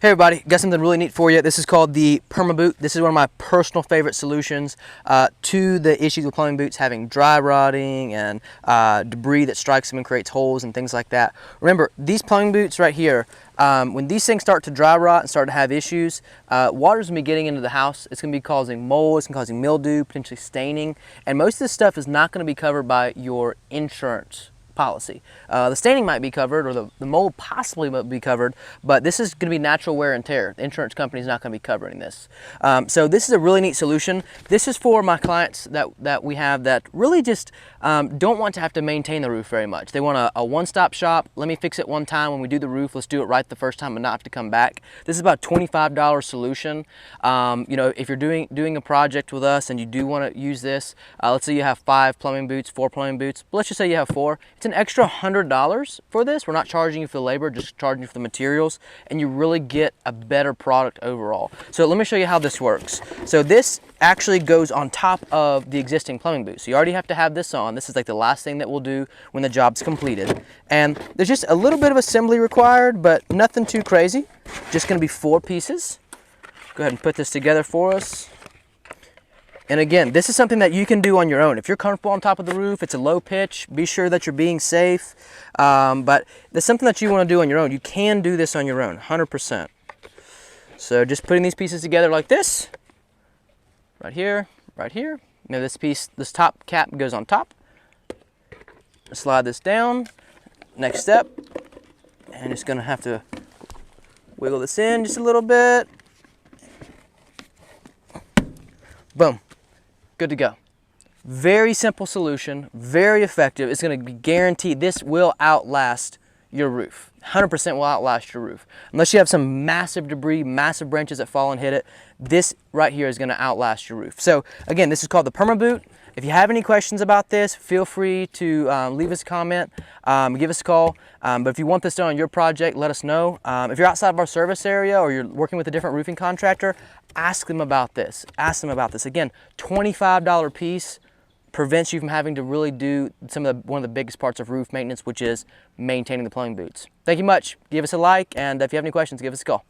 Hey everybody, got something really neat for you. This is called the Perma-Boot. This is one of my personal favorite solutions to the issues with plumbing boots having dry rotting and debris that strikes them and creates holes and things like that. Remember, these plumbing boots right here, when these things start to dry rot and start to have issues, water's gonna be getting into the house. It's gonna be causing mold, it's gonna be causing mildew, potentially staining, and most of this stuff is not gonna be covered by your insurance policy. The staining might be covered, or the mold possibly might be covered, but this is going to be natural wear and tear. The insurance company is not going to be covering this. So this is a really neat solution. This is for my clients that we have that really just don't want to have to maintain the roof very much. They want a one-stop shop. Let me fix it one time when we do the roof. Let's do it right the first time and not have to come back. This is about a $25 solution. You know, if you're doing a project with us and you do want to use this, let's say you have 5 plumbing boots, 4 plumbing boots, but let's just say you have 4. It's an extra $100 for this. We're not charging you for the labor, just charging you for the materials, and you really get a better product overall. So let me show you how this works. So this actually goes on top of the existing plumbing boot. So you already have to have this on. This is like the last thing that we'll do when the job's completed. And there's just a little bit of assembly required, but nothing too crazy. Just gonna be 4 pieces. Go ahead and put this together for us. And again, this is something that you can do on your own. If you're comfortable on top of the roof, it's a low pitch, be sure that you're being safe. But it's something that you want to do on your own. You can do this on your own, 100%. So just putting these pieces together like this, right here, right here. Now this top cap goes on top. Slide this down. Next step, and just gonna have to wiggle this in just a little bit. Boom. Good to go. Very simple solution, very effective. It's going to be guaranteed. This will outlast your roof. 100% will outlast your roof. Unless you have some massive debris, massive branches that fall and hit it, this right here is going to outlast your roof. So again, this is called the Perma-Boot. If you have any questions about this, feel free to leave us a comment, give us a call. But if you want this done on your project, let us know. If you're outside of our service area or you're working with a different roofing contractor, ask them about this. Ask them about this. Again, $25 piece prevents you from having to really do one of the biggest parts of roof maintenance, which is maintaining the plumbing boots. Thank you much. Give us a like, and if you have any questions, give us a call.